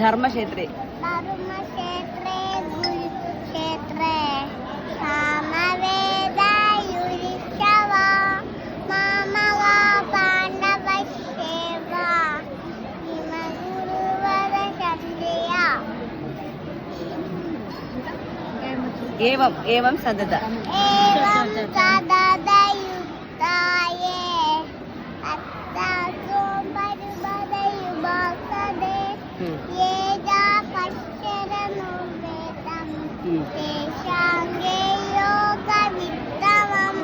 ധർമ്മക്ഷേത്രേ ഗുരുക്ഷേത്രേ സാമവേദയുരിശവ മാമവ പാണ്ഡവശേവ ഹിമഗുരുവര ശല്യ ഏവം ഏവം സദത ഏവം സദതയുക്തായേ അത്താസോ പരിപദയുപാസദേ യേജാ പശ്ചരനുവേദം തേഷാംഗേ യോഗവിത്തമം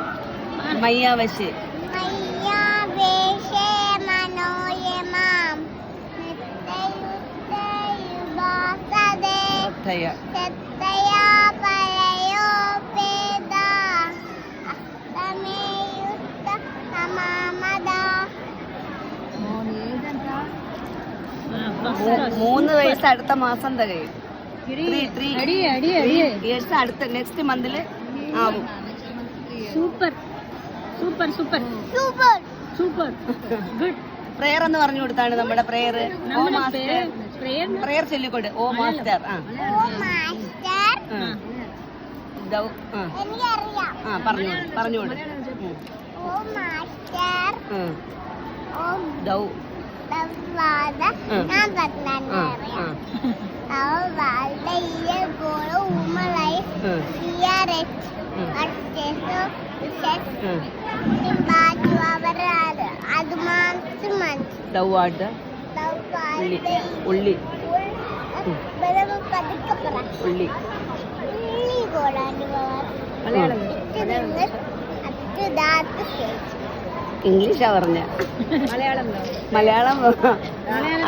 മയ്യാവശ്യേ മയ്യാവേശേ മനോയമാം നിത്യയുക്തയുപാസദേ സത്തയാ പരയോപേദ അസ്തമേയുക്ത സമാമദ. 3 വയസ്സ് അടുത്ത മാസം തികയും. 3 years അടുത്ത നെക്സ്റ്റ് മന്തില് ആവും. Super super super super super good. Prayer എന്ന് പറഞ്ഞു കൊടുത്താണ് നമ്മുടെ പ്രേയർ. ഓ മാസ്റ്റർ പ്രേയർ ചൊല്ലിക്കൊണ്ട്. ഓ മാസ്റ്റർ. ഓ മാസ്റ്റർ എനിക്കറിയാം. പറഞ്ഞോളൂ. ഓ മാസ്റ്റർ ഓ ദൗ ദവാദ ഞാൻ പറഞ്ഞറിയാം. അവ വാൽദയ്യ ഗോള ഉമലൈ സിയാരറ്റ് അച്ചേസോ സെറ്റ് ബാജു അവരാണ് അത് മാസം ദൗവാഡ് ഉള്ളി ഉള്ളി ഇംഗ്ലീഷാ പറഞ്ഞ. മലയാളം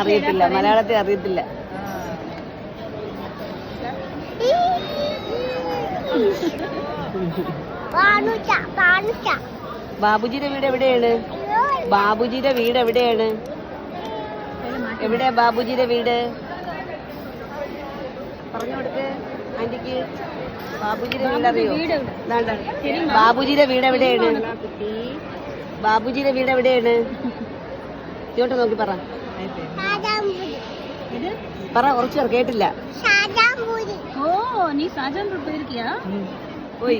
അറിയത്തില്ല. മലയാളത്തിൽ അറിയത്തില്ല. ബാബുജിയുടെ വീട് എവിടെയാണ്? ബാബുജിയുടെ വീട് എവിടെയാണ്? എവിടെയാ ബാബുജിയുടെ വീട്? പറഞ്ഞു കൊടുക്ക് ആന്റിക്ക്. ബാബുജിയുടെ വീട് അറിയോ? ബാബുജിയുടെ വീട് എവിടെയാണ്? ബാബുജിയുടെ വീട് എവിടെയാണ്? ഇങ്ങോട്ട് നോക്കി പറ. കുറച്ചു പേർ കേട്ടില്ല. ഓ നീ ഷാജാൻപൂർ പോയിരിക്കിയാ? പോയി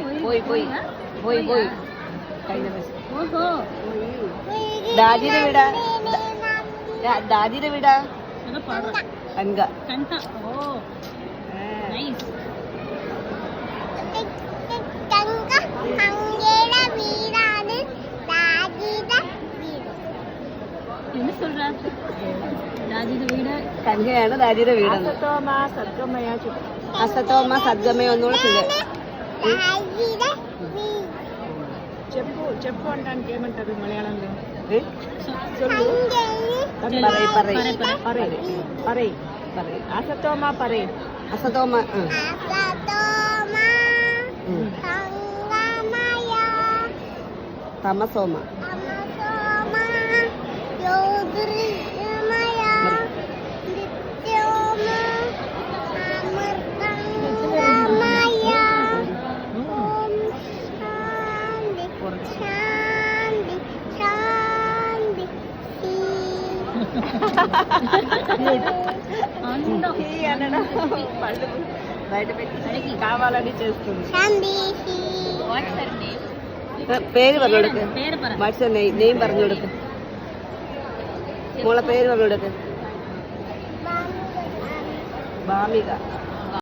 കഴിഞ്ഞ ദിവസം. ഓഹോ ദാജിയുടെ വീടാ? ദാജിയുടെ വീടാ? കൻക. ഓ നൈസ്. என்ன சொல்ற? രാജിയുടെ വീട് കൻകയാണ് ദാജിയുടെ വീട്. അസതോമ സദ്ഗമയ ഒന്നുകൂടെ చెప్పు అంటానికి ఏమంటారు మలయాళంలో? అసతోమ పరే. అసతోమ തമസോമ కావాలని చేస్తుంది. പേര് പറഞ്ഞു കൊടുക്ക്. വാട്സ്ആപ്പ് നെയിം പറഞ്ഞു കൊടുക്ക്. മോളെ പേര് പറഞ്ഞു കൊടുക്ക്. ഭാമിക.